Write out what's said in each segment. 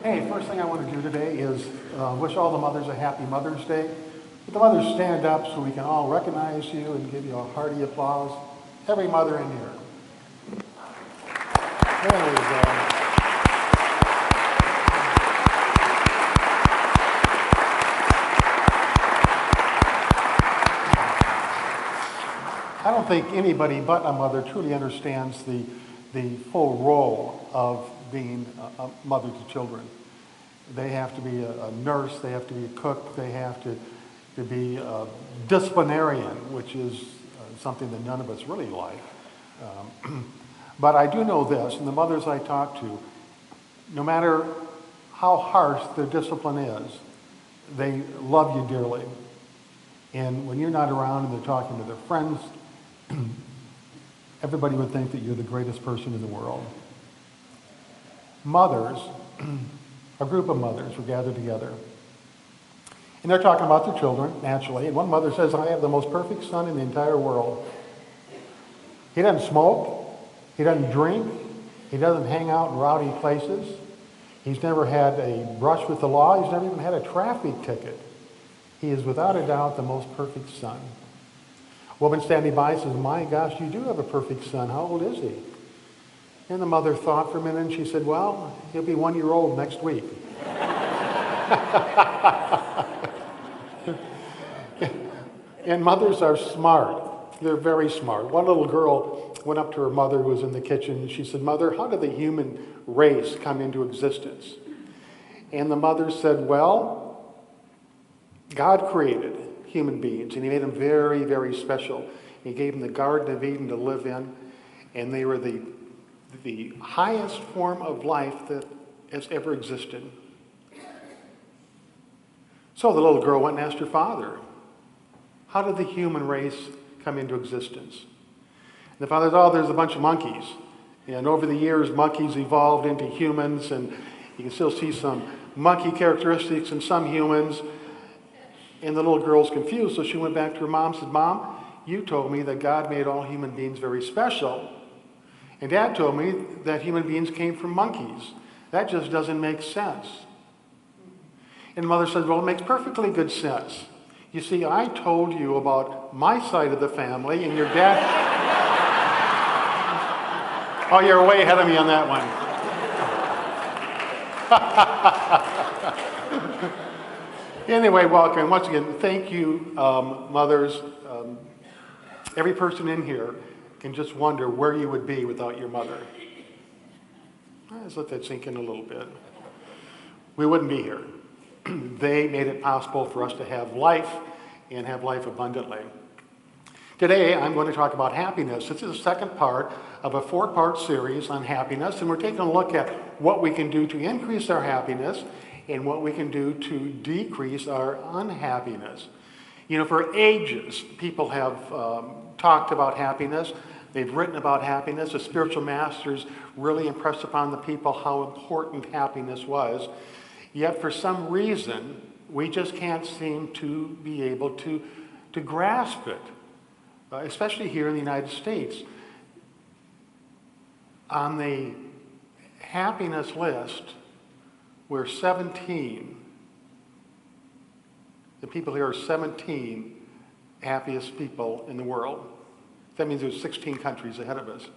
Hey, first thing I want to do today is wish all the mothers a happy Mother's Day. Would the mothers stand up so we can all recognize you and give you a hearty applause? Every mother in here. There we go. I don't think anybody but a mother truly understands the full role of being a mother to children. They have to be a nurse, they have to be a cook, they have to be a disciplinarian, which is something that none of us really like. But I do know this, and the mothers I talk to, no matter how harsh their discipline is, they love you dearly. And when you're not around and they're talking to their friends, everybody would think that you're the greatest person in the world. Mothers, a group of mothers were gathered together. And they're talking about their children, naturally. And one mother says, I have the most perfect son in the entire world. He doesn't smoke. He doesn't drink. He doesn't hang out in rowdy places. He's never had a brush with the law. He's never even had a traffic ticket. He is without a doubt the most perfect son. A woman standing by says, my gosh, you do have a perfect son. How old is he? And the mother thought for a minute and she said, well, he'll be 1 year old next week. And mothers are smart. They're very smart. One little girl went up to her mother who was in the kitchen and she said, Mother, how did the human race come into existence? And the mother said, well, God created human beings and he made them very, very special. He gave them the Garden of Eden to live in, and they were the highest form of life that has ever existed. So the little girl went and asked her father, how did the human race come into existence? And the father said, oh, there's a bunch of monkeys. And over the years, monkeys evolved into humans, and you can still see some monkey characteristics in some humans. And the little girl's confused, so she went back to her mom and said, Mom, you told me that God made all human beings very special. And Dad told me that human beings came from monkeys. That just doesn't make sense. And the mother said, well, it makes perfectly good sense. You see, I told you about my side of the family, and your dad... Oh, you're way ahead of me on that one. Anyway, welcome. Once again, thank you, mothers. Every person in here can just wonder where you would be without your mother. Let's let that sink in a little bit. We wouldn't be here. They made it possible for us to have life and have life abundantly. Today, I'm going to talk about happiness. This is the second part of a 4-part series on happiness, and we're taking a look at what we can do to increase our happiness and what we can do to decrease our unhappiness. You know, for ages, people have talked about happiness. They've written about happiness. The spiritual masters really impressed upon the people how important happiness was. Yet for some reason, we just can't seem to be able to grasp it, especially here in the United States. On the happiness list, we're 17. The people here are 17 happiest people in the world. That means there's 16 countries ahead of us.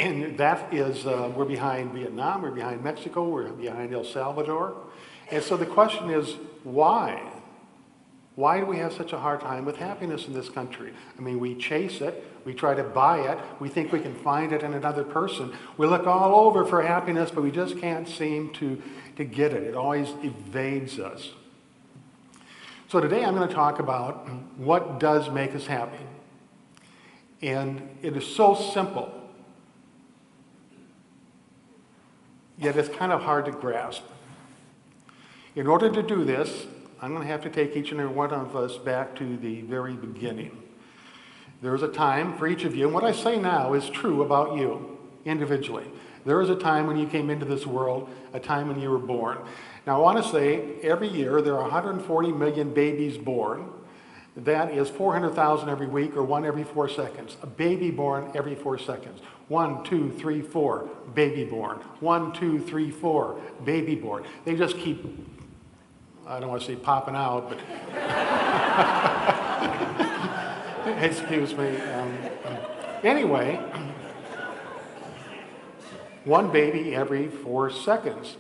And that is, we're behind Vietnam, we're behind Mexico, we're behind El Salvador. And so the question is, why? Why do we have such a hard time with happiness in this country? I mean, we chase it, we try to buy it, we think we can find it in another person. We look all over for happiness, but we just can't seem to get it. It always evades us. So today I'm going to talk about what does make us happy. And it is so simple, yet it's kind of hard to grasp. In order to do this, I'm going to have to take each and every one of us back to the very beginning. There was a time for each of you, and what I say now is true about you individually. There was a time when you came into this world, a time when you were born. Now I want to say every year there are 140 million babies born, That is 400,000 every week, or one every 4 seconds. A baby born every 4 seconds. 1, 2, 3, 4, baby born. 1, 2, 3, 4, baby born. They just keep, I don't want to say popping out, but excuse me. Anyway, one baby every 4 seconds.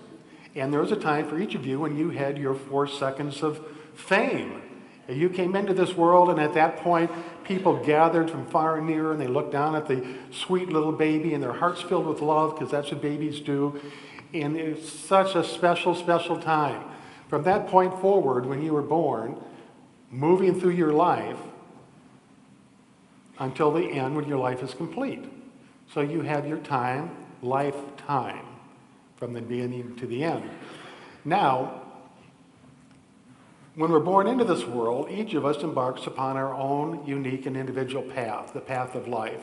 And there was a time for each of you when you had your 4 seconds of fame. You came into this world, and at that point, people gathered from far and near, and they looked down at the sweet little baby, and their hearts filled with love, because that's what babies do. And it's such a special, special time. From that point forward, when you were born, moving through your life until the end when your life is complete. So you have your time, lifetime, from the beginning to the end. Now, when we're born into this world, each of us embarks upon our own unique and individual path, the path of life.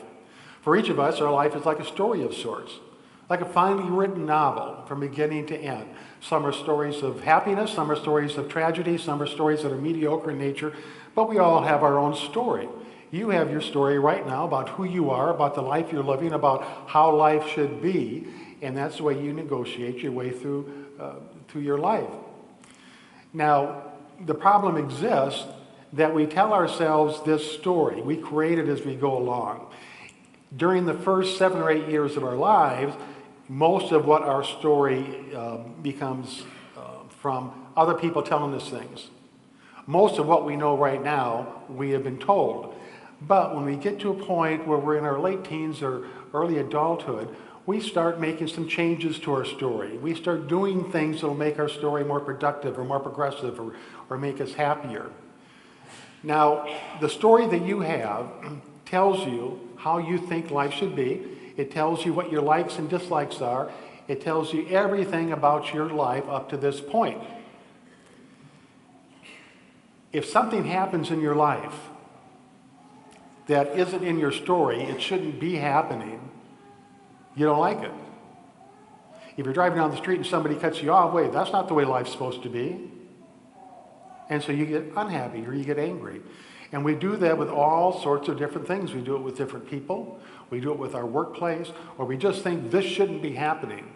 For each of us, our life is like a story of sorts, like a finely written novel from beginning to end. Some are stories of happiness, some are stories of tragedy, some are stories that are mediocre in nature, but we all have our own story. You have your story right now about who you are, about the life you're living, about how life should be, and that's the way you negotiate your way through your life. Now, the problem exists that we tell ourselves this story. We create it as we go along. During the first 7 or 8 years of our lives, most of what our story becomes from other people telling us things. Most of what we know right now, we have been told. But when we get to a point where we're in our late teens or early adulthood, we start making some changes to our story. We start doing things that will make our story more productive or more progressive or make us happier. Now, the story that you have tells you how you think life should be. It tells you what your likes and dislikes are. It tells you everything about your life up to this point. If something happens in your life that isn't in your story, it shouldn't be happening, you don't like it. If you're driving down the street and somebody cuts you off, wait, that's not the way life's supposed to be. And so you get unhappy or you get angry. And we do that with all sorts of different things. We do it with different people. We do it with our workplace, or we just think this shouldn't be happening.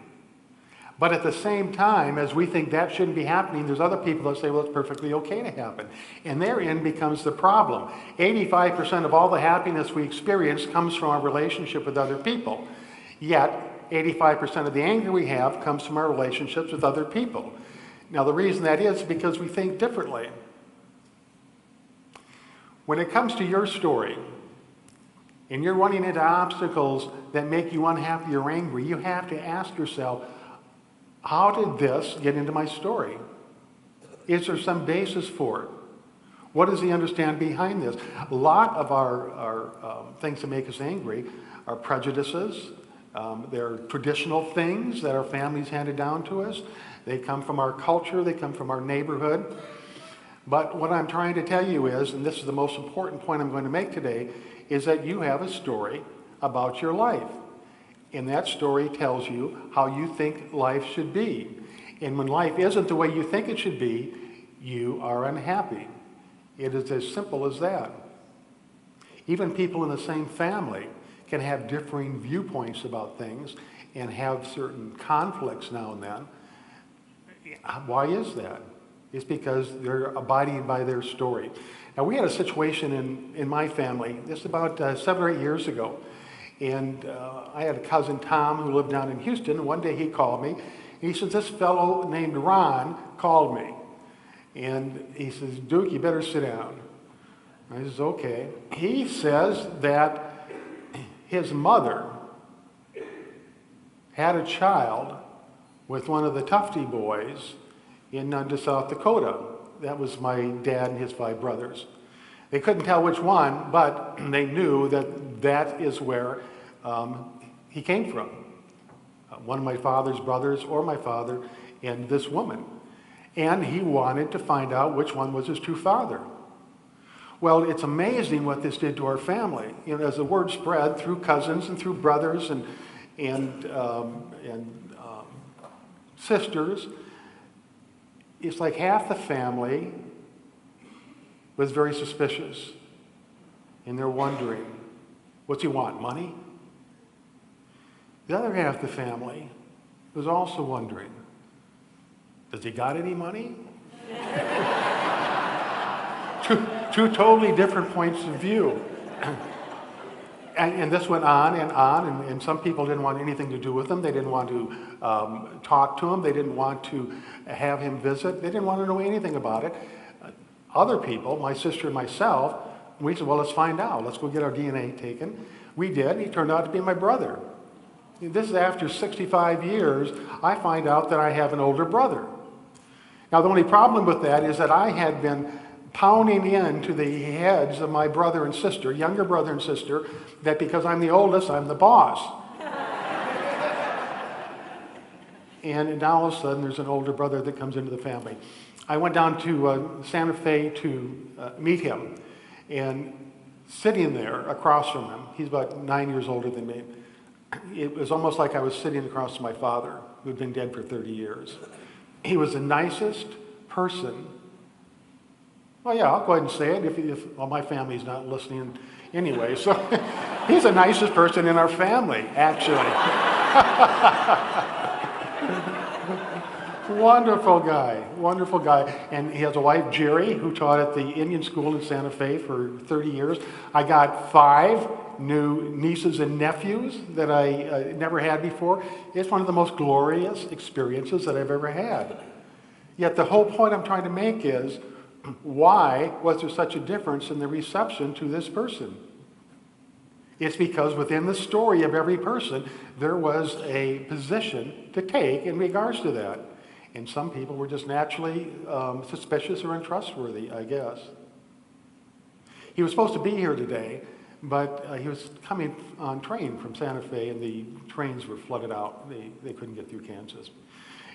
But at the same time, as we think that shouldn't be happening, there's other people that say, well, it's perfectly okay to happen. And therein becomes the problem. 85% of all the happiness we experience comes from our relationship with other people. Yet, 85% of the anger we have comes from our relationships with other people. Now, the reason that is because we think differently. When it comes to your story, and you're running into obstacles that make you unhappy or angry, you have to ask yourself, how did this get into my story? Is there some basis for it? What does he understand behind this? A lot of our things that make us angry are prejudices. They're traditional things that our families handed down to us. They come from our culture. They come from our neighborhood. But what I'm trying to tell you is, and this is the most important point I'm going to make today, is that you have a story about your life. And that story tells you how you think life should be. And when life isn't the way you think it should be, you are unhappy. It is as simple as that. Even people in the same family can have differing viewpoints about things and have certain conflicts now and then. Why is that? It's because they're abiding by their story. Now, we had a situation in my family, this is about 7 or 8 years ago. And I had a cousin, Tom, who lived down in Houston. And one day he called me. And he says, this fellow named Ron called me. And he says, Duke, you better sit down. I says, okay. He says that his mother had a child with one of the Tufty boys in Nunda, South Dakota. That was my dad and his 5 brothers. They couldn't tell which one, but they knew that that is where he came from. One of my father's brothers or my father and this woman. And he wanted to find out which one was his true father. Well, it's amazing what this did to our family. You know, as the word spread through cousins and through brothers and sisters, it's like half the family was very suspicious. And they're wondering, what's he want, money? The other half of the family was also wondering, does he got any money? Two totally different points of view. And this went on, and some people didn't want anything to do with him. They didn't want to talk to him. They didn't want to have him visit. They didn't want to know anything about it. Other people, my sister and myself, we said, well, let's find out. Let's go get our DNA taken. We did. He turned out to be my brother. This is after 65 years, I find out that I have an older brother. Now, the only problem with that is that I had been pounding into the heads of my brother and sister, younger brother and sister, that because I'm the oldest, I'm the boss. And now all of a sudden, there's an older brother that comes into the family. I went down to Santa Fe to meet him. And sitting there across from him, he's about 9 years older than me, it was almost like I was sitting across from my father, who had been dead for 30 years. He was the nicest person. Well, yeah, I'll go ahead and say it well, my family's not listening anyway. So he's the nicest person in our family, actually. Wonderful guy. And he has a wife, Jerry, who taught at the Indian school in Santa Fe for 30 years. I got 5 new nieces and nephews that I never had before. It's one of the most glorious experiences that I've ever had. Yet the whole point I'm trying to make is, why was there such a difference in the reception to this person? It's because within the story of every person, there was a position to take in regards to that. And some people were just naturally suspicious or untrustworthy, I guess. He was supposed to be here today, but he was coming on train from Santa Fe, and the trains were flooded out. They couldn't get through Kansas.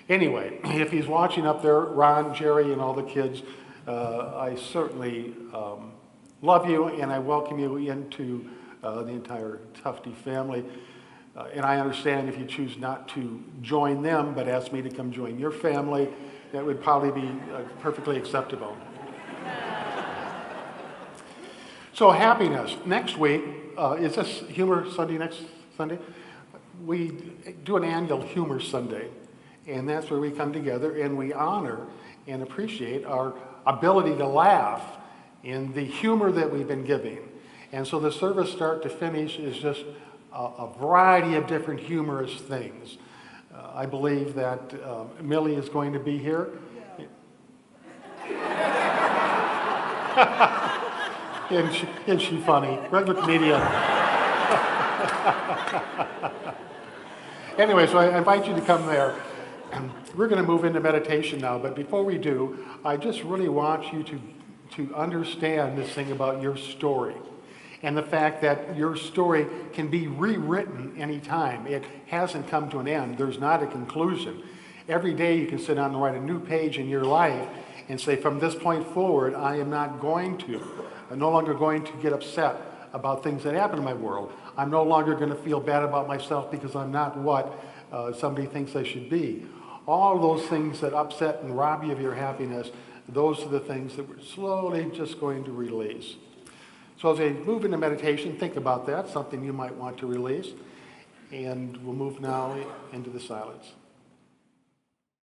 Anyway, if he's watching up there, Ron, Jerry, and all the kids, I certainly love you, and I welcome you into the entire Tufty family. And I understand if you choose not to join them, but ask me to come join your family, that would probably be perfectly acceptable. So happiness. Next week, is this Humor Sunday next Sunday? We do an annual Humor Sunday, and that's where we come together and we honor and appreciate our ability to laugh in the humor that we've been giving. And so the service start to finish is just a variety of different humorous things. I believe that Millie is going to be here. Isn't she funny? Regular comedian. Anyway, so I invite you to come there. We're going to move into meditation now, but before we do, I just really want you to understand this thing about your story. And the fact that your story can be rewritten anytime. It hasn't come to an end. There's not a conclusion. Every day you can sit down and write a new page in your life and say, from this point forward, I'm no longer going to get upset about things that happen in my world. I'm no longer going to feel bad about myself because I'm not what somebody thinks I should be. All those things that upset and rob you of your happiness, those are the things that we're slowly just going to release. So as I move into meditation, think about that, something you might want to release. And we'll move now into the silence.